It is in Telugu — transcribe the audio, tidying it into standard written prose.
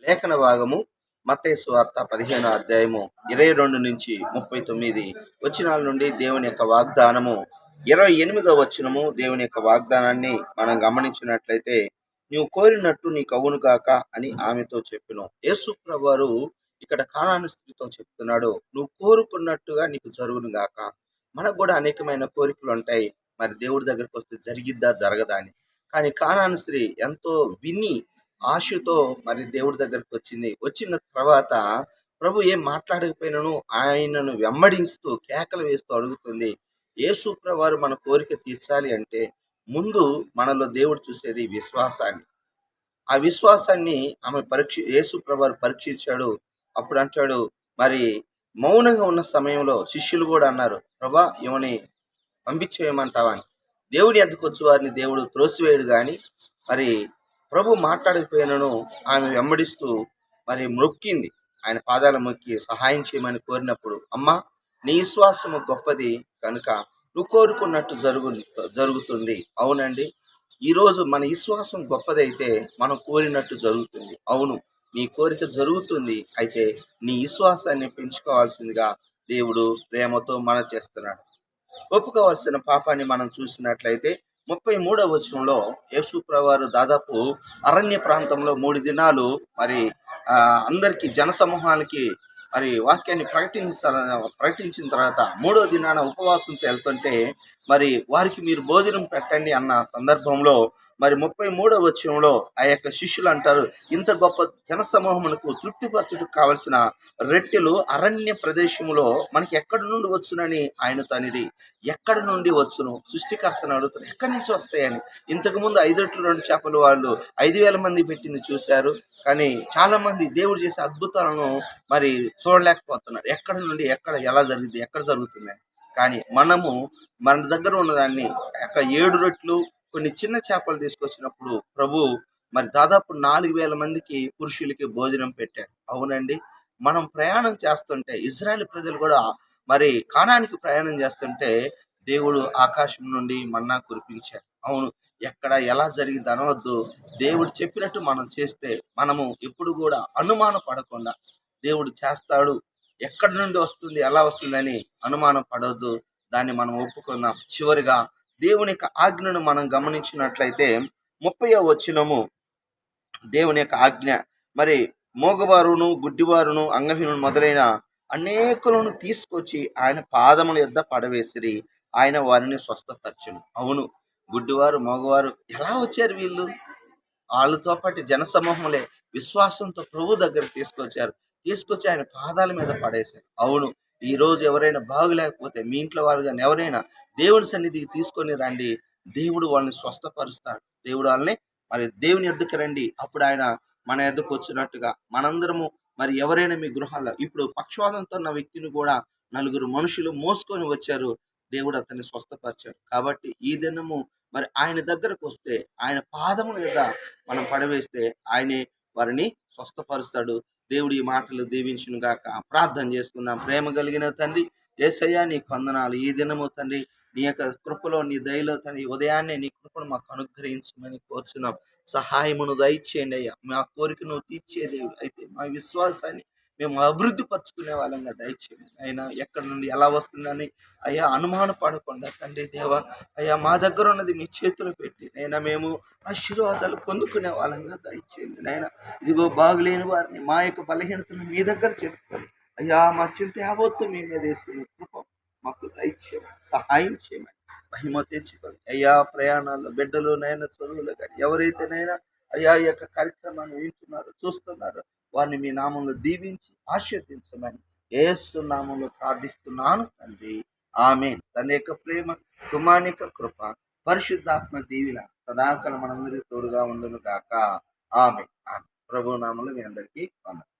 లేఖన భాగము మత్తయి సువార్త 15వ అధ్యాయము 22 నుంచి 39 వచనాల నుండి దేవుని యొక్క వాగ్దానము. 28వ వచనము దేవుని యొక్క వాగ్దానాన్ని మనం గమనించినట్లయితే, నీవు కోరినట్టు నీకు అవును గాక అని ఆమెతో చెప్పెను. యేసు ప్రభువారు ఇక్కడ కానాను స్త్రీతో చెప్తున్నాడు, నువ్వు కోరుకున్నట్టుగా నీకు జరుగును గాక. మనకు కూడా అనేకమైన కోరికలు ఉంటాయి, మరి దేవుడి దగ్గరికి వస్తే జరిగిద్దా జరగదా అని. కానీ కానాను స్త్రీ ఎంతో విని ఆశతో మరి దేవుడి దగ్గరికి వచ్చింది. వచ్చిన తర్వాత ప్రభు ఏం మాట్లాడకపోయినను ఆయనను వెంబడిస్తూ కేకలు వేస్తూ అడుగుతుంది. యేసు ప్రభువారు మన కోరిక తీర్చాలి అంటే ముందు మనలో దేవుడు చూసేది విశ్వాసాన్ని. ఆ విశ్వాసాన్ని ఆమె యేసు ప్రభువారు పరీక్షించాడు. అప్పుడు అంటాడు, మరి మౌనంగా ఉన్న సమయంలో శిష్యులు కూడా అన్నారు, ప్రభా ఈమెని పంపించేయమంటావా అని. దేవుడి యొద్దకు వారిని దేవుడు త్రోసివేయడు గాని, మరి ప్రభు మాట్లాడకపోయినను ఆమె వెంబడిస్తూ మరి మొక్కింది. ఆయన పాదాల మొక్కి సహాయం చేయమని కోరినప్పుడు, అమ్మా నీ విశ్వాసము గొప్పది కనుక నువ్వు కోరుకున్నట్టు జరుగుతుంది. అవునండి, ఈరోజు మన విశ్వాసం గొప్పదైతే మనం కోరినట్టు జరుగుతుంది. అవును, నీ కోరిక జరుగుతుంది. అయితే నీ విశ్వాసాన్ని పెంచుకోవాల్సిందిగా దేవుడు ప్రేమతో మనవి చేస్తున్నాడు. ఒప్పుకోవాల్సిన పాపాన్ని మనం చూసినట్లయితే 33వ వచనంలో యేసు ప్రభువారు దాదాపు అరణ్య ప్రాంతంలో 3 దినాలు మరి అందరికీ జనసమూహానికి మరి వాక్యాన్ని ప్రకటించిన తర్వాత 3వ దినాన ఉపవాసంతో వెళ్తుంటే, మరి వారికి మీరు భోజనం పెట్టండి అన్న సందర్భంలో మరి 33వ వచనంలో ఆ యొక్క శిష్యులు అంటారు, ఇంత గొప్ప జనసమూహమునకు తృప్తిపరచుటకు కావలసిన రొట్టెలు అరణ్య ప్రదేశములో మనకి ఎక్కడి నుండి వచ్చునని ఆయన తనిది. ఎక్కడి నుండి వచ్చును? సృష్టికర్తను అడుగుతారు, ఎక్కడి నుంచి వస్తాయని. ఇంతకుముందు 5 రొట్టెలు 2 చేపలు వాళ్ళు 5,000 మంది పెట్టింది చూశారు, కానీ చాలా మంది దేవుడు చేసే అద్భుతాలను మరి చూడలేకపోతున్నారు. ఎక్కడి నుండి, ఎలా జరిగింది, ఎక్కడ జరుగుతుందని. కానీ మనము మన దగ్గర ఉన్నదాన్ని 7 రొట్టెలు కొన్ని చిన్న చేపలు తీసుకొచ్చినప్పుడు ప్రభు మరి దాదాపు 4,000 మందికి పురుషులకి భోజనం పెట్టారు. అవునండి, మనం ప్రయాణం చేస్తుంటే ఇజ్రాయెల్ ప్రజలు కూడా మరి కానానికి ప్రయాణం చేస్తుంటే దేవుడు ఆకాశం నుండి మన్నా కురిపించారు. అవును, ఎక్కడ ఎలా జరిగింది అనవద్దు. దేవుడు చెప్పినట్టు మనం చేస్తే మనము ఎప్పుడు కూడా అనుమానం పడకుండా దేవుడు చేస్తాడు, ఎక్కడి నుండి వస్తుంది, ఎలా వస్తుందని అనుమానం పడవద్దు. దాన్ని మనం ఒప్పుకుందాం. చివరిగా దేవుని యొక్క ఆజ్ఞను మనం గమనించినట్లయితే 30వ వచనము దేవుని యొక్క ఆజ్ఞ, మరి మోగవారును గుడ్డివారును అంగహీనులు మొదలైన అనేకులను తీసుకొచ్చి ఆయన పాదముల యొద్ద పడవేసిరి, ఆయన వారిని స్వస్థపరచును. అవును, గుడ్డివారు మోగవారు ఎలా వచ్చారు? వాళ్ళతో పాటు జనసమూహములే విశ్వాసంతో ప్రభు దగ్గర తీసుకొచ్చి ఆయన పాదాల మీద పడేశారు. అవును, ఈరోజు ఎవరైనా బాగులేకపోతే మీ ఇంట్లో వాళ్ళు కానీ ఎవరైనా దేవుని సన్నిధికి తీసుకొని రండి, దేవుడు వాళ్ళని స్వస్థపరుస్తాడు. దేవుడు వాళ్ళని మరి దేవుని యొద్దకు రండి, అప్పుడు ఆయన మన యొద్దకు వచ్చినట్టుగా మనందరము. మరి ఎవరైనా మీ గృహాల్లో ఇప్పుడు పక్షవాతంతో ఉన్న వ్యక్తిని కూడా 4 మనుషులు మోసుకొని వచ్చారు, దేవుడు అతన్ని స్వస్థపరిచాడు. కాబట్టి ఈ దినము మరి ఆయన దగ్గరకు వస్తే, ఆయన పాదముల మీద మనం పడవేస్తే ఆయనే వారిని స్వస్థపరుస్తాడు. దేవుడు ఈ మాటలు దీవించును గాక. ప్రార్థన చేసుకుందాం. ప్రేమ కలిగిన తండ్రి యేసయ్యా, నీకు వందనాలు. ఈ దినము తండ్రి నీ యొక్క కృపలో, నీ దయలో తండ్రి ఉదయాన్నే నీ కృపను మాకు అనుగ్రహించమని కోరుచున్నాం. సహాయమును దయచేయండి అయ్యా. మా కోరిక నువ్వు తీర్చేది అయితే మా విశ్వాసాన్ని మేము అభివృద్ధి పరుచుకునే వాళ్ళంగా దయచేయండి. అయినా ఎక్కడి నుండి ఎలా వస్తుందని అయ్యా అనుమాన పడకుండా తండ్రి దేవ అయ్యా మా దగ్గర ఉన్నది మీ చేతులు పెట్టి నైనా మేము ఆశీర్వాదాలు పొందుకునే వాళ్ళంగా దయచేయండి. నైనా ఇదిగో బాగులేని వారిని మా యొక్క బలహీనతను మీ దగ్గర చెప్పుకొని అయ్యా మా చింత యావత్తు మీ మీద వేసుకునే కృప మాకు దయచేయండి, సహాయం చేయమని మహిమ తెచ్చుకోండి. అయ్యా ప్రయాణాల్లో బిడ్డలు నైనా చదువులు కానీ ఎవరైతేనైనా అయ్యా ఈ యొక్క కార్యక్రమాన్ని వింటున్నారో చూస్తున్నారో వారిని మీ నామంలో దీవించి ఆశీర్వదించమని యేసు నామంలో ప్రార్థిస్తున్నాను తండ్రి, ఆమేన్. తన యొక్క ప్రేమ, కుమారుని యొక్క కృప, పరిశుద్ధాత్మ దీవెన సదాకాలం మనందరికీ తోడుగా ఉండును గాక. ఆమేన్. ప్రభు నామంలో మీ అందరికీ వందనాలు.